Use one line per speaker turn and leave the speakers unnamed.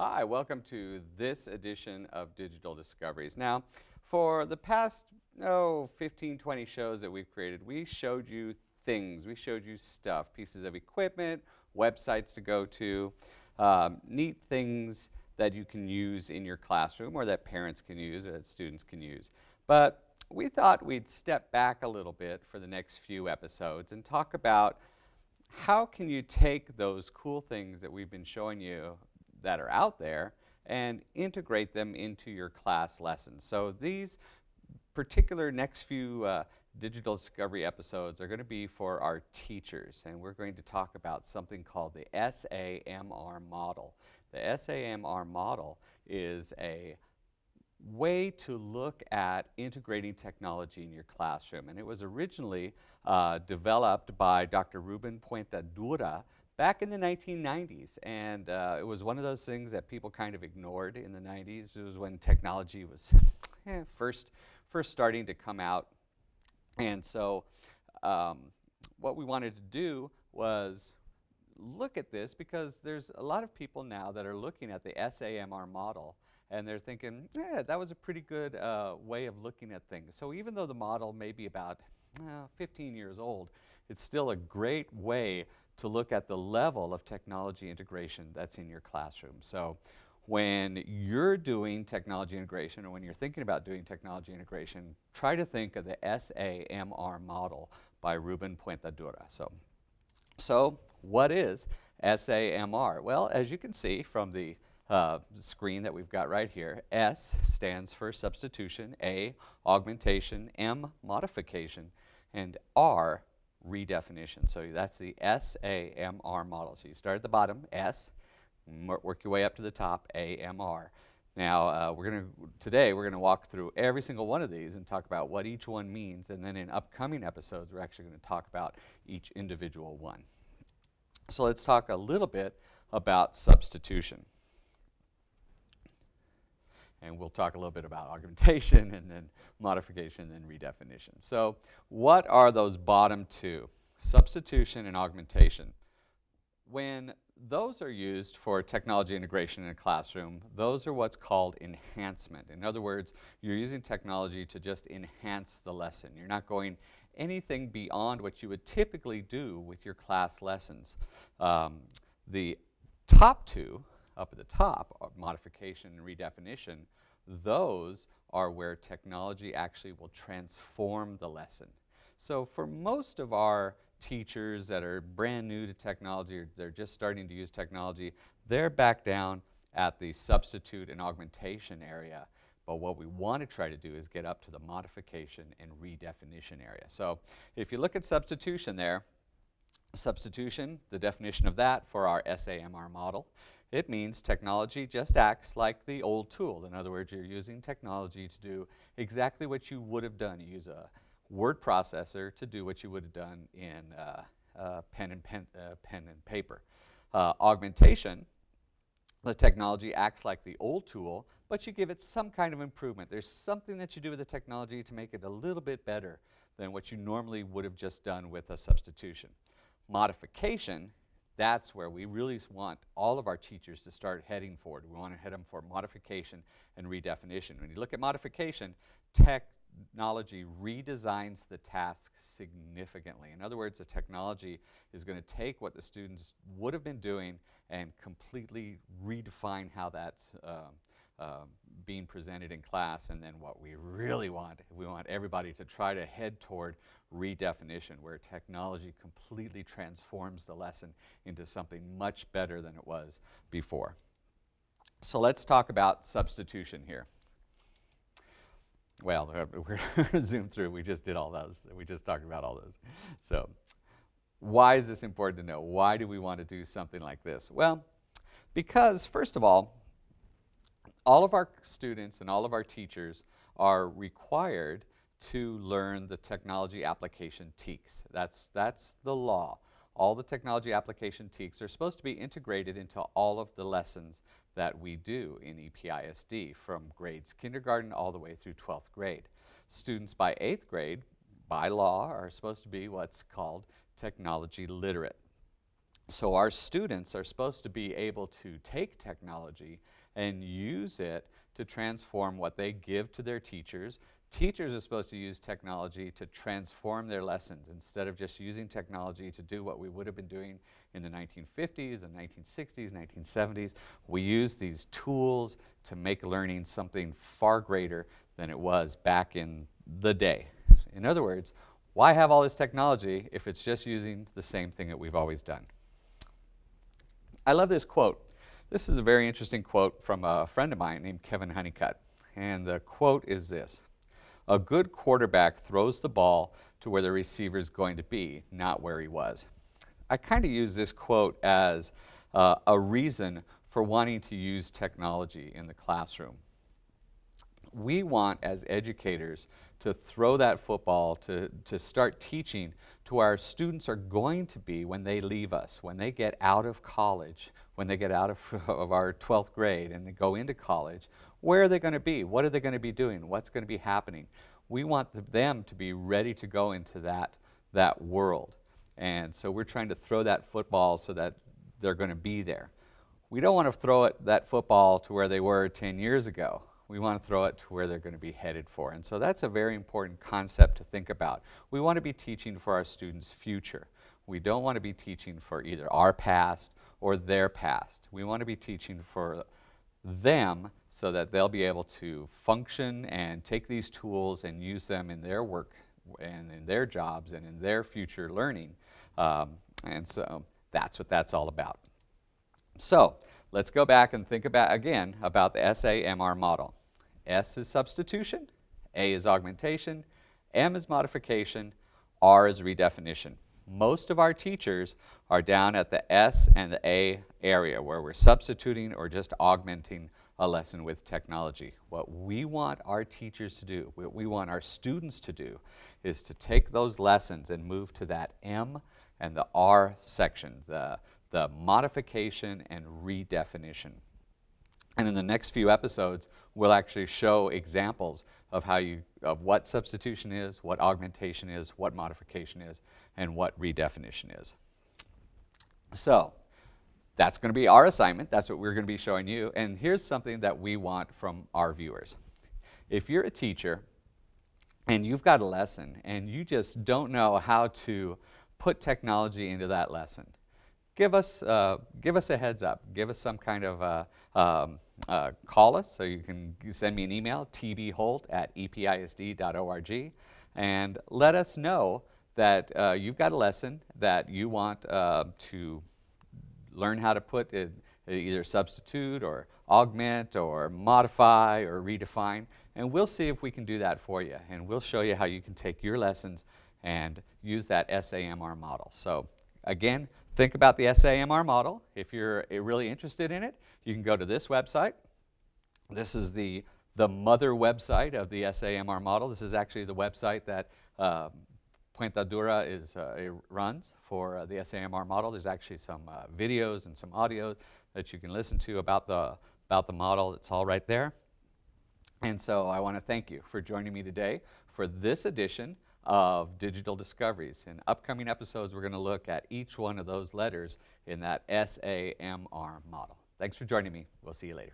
Hi, welcome to this edition of Digital Discoveries. Now, for the past, 15, 20 shows that we've created, we showed you things, we showed you stuff, pieces of equipment, websites to go to, neat things that you can use in your classroom or that parents can use or that students can use. But we thought we'd step back a little bit for the next few episodes and talk about how can you take those cool things that we've been showing you that are out there and integrate them into your class lessons. So these particular next few digital discovery episodes are going to be for our teachers, and we're going to talk about something called the SAMR model. The SAMR model is a way to look at integrating technology in your classroom. And it was originally developed by Dr. Ruben Puentedura back in the 1990s. And it was one of those things that people kind of ignored in the 90s. It was when technology was first starting to come out. And so what we wanted to do was look at this, because there's a lot of people now that are looking at the SAMR model and they're thinking, yeah, that was a pretty good way of looking at things. So even though the model may be about 15 years old, it's still a great way to look at the level of technology integration that's in your classroom. So when you're doing technology integration, or when you're thinking about doing technology integration, try to think of the SAMR model by Ruben Puentedura. So what is SAMR? Well, as you can see from the screen that we've got right here, S stands for substitution, A, augmentation, M, modification, and R, redefinition. So that's the SAMR model. So you start at the bottom, S, work your way up to the top, AMR. Now, today we're going to walk through every single one of these and talk about what each one means, and then in upcoming episodes we're actually going to talk about each individual one. So let's talk a little bit about substitution. And we'll talk a little bit about augmentation and then modification and then redefinition. So what are those bottom two? Substitution and augmentation. When those are used for technology integration in a classroom, those are what's called enhancement. In other words, you're using technology to just enhance the lesson. You're not going anything beyond what you would typically do with your class lessons. The top two, up at the top, modification and redefinition, those are where technology actually will transform the lesson. So for most of our teachers that are brand new to technology, or they're just starting to use technology, they're back down at the substitute and augmentation area. But what we want to try to do is get up to the modification and redefinition area. So if you look at substitution there, substitution, the definition of that for our SAMR model, it means technology just acts like the old tool. In other words, you're using technology to do exactly what you would have done. You use a word processor to do what you would have done in pen and paper. Augmentation, the technology acts like the old tool, but you give it some kind of improvement. There's something that you do with the technology to make it a little bit better than what you normally would have just done with a substitution. Modification, that's where we really want all of our teachers to start heading forward. We want to head them for modification and redefinition. When you look at modification, technology redesigns the task significantly. In other words, the technology is going to take what the students would have been doing and completely redefine how that's being presented in class. And then what we really want, we want everybody to try to head toward redefinition, where technology completely transforms the lesson into something much better than it was before. So let's talk about substitution here. Well, we're going to zoom through. We just did all those. We just talked about all those. So why is this important to know? Why do we want to do something like this? Well, because first of all of our students and all of our teachers are required to learn the technology application TEKs. That's the law. All the technology application TEKs are supposed to be integrated into all of the lessons that we do in EPISD, from grades kindergarten all the way through 12th grade. Students by 8th grade, by law, are supposed to be what's called technology literate. So our students are supposed to be able to take technology and use it to transform what they give to their teachers. Teachers are supposed to use technology to transform their lessons instead of just using technology to do what we would have been doing in the 1950s and 1960s, 1970s. We use these tools to make learning something far greater than it was back in the day. In other words, why have all this technology if it's just using the same thing that we've always done? I love this quote. This is a very interesting quote from a friend of mine named Kevin Honeycutt. And the quote is this: "A good quarterback throws the ball to where the receiver is going to be, not where he was." I kind of use this quote as a reason for wanting to use technology in the classroom. We want, as educators, to throw that football, to start teaching to where our students are going to be when they leave us, when they get out of college, when they get out of our 12th grade and they go into college. Where are they going to be? What are they going to be doing? What's going to be happening? We want them to be ready to go into that world. And so we're trying to throw that football so that they're going to be there. We don't want to throw that football to where they were 10 years ago. We want to throw it to where they're going to be headed for. And so that's a very important concept to think about. We want to be teaching for our students' future. We don't want to be teaching for either our past or their past. We want to be teaching for them so that they'll be able to function and take these tools and use them in their work and in their jobs and in their future learning. And so that's what that's all about. So let's go back and think about, again, about the SAMR model. S is substitution, A is augmentation, M is modification, R is redefinition. Most of our teachers are down at the S and the A area where we're substituting or just augmenting a lesson with technology. What we want our teachers to do, what we want our students to do, is to take those lessons and move to that M and the R section, the modification and redefinition. And in the next few episodes, we'll actually show examples of of what substitution is, what augmentation is, what modification is, and what redefinition is. So that's going to be our assignment. That's what we're going to be showing you. And here's something that we want from our viewers. If you're a teacher and you've got a lesson and you just don't know how to put technology into that lesson, give us a heads up. Give us some kind of call us, so you can send me an email, tbholt@episd.org, and let us know that you've got a lesson that you want to learn how to put it, either substitute or augment or modify or redefine, and we'll see if we can do that for you, and we'll show you how you can take your lessons and use that SAMR model. So again, think about the SAMR model. If you're really interested in it, you can go to this website. This is the mother website of the SAMR model. This is actually the website that Puentadura runs for the SAMR model. There's actually some videos and some audio that you can listen to about the model. It's all right there. And so I want to thank you for joining me today for this edition of Digital Discoveries. In upcoming episodes, we're going to look at each one of those letters in that SAMR model. Thanks for joining me. We'll see you later.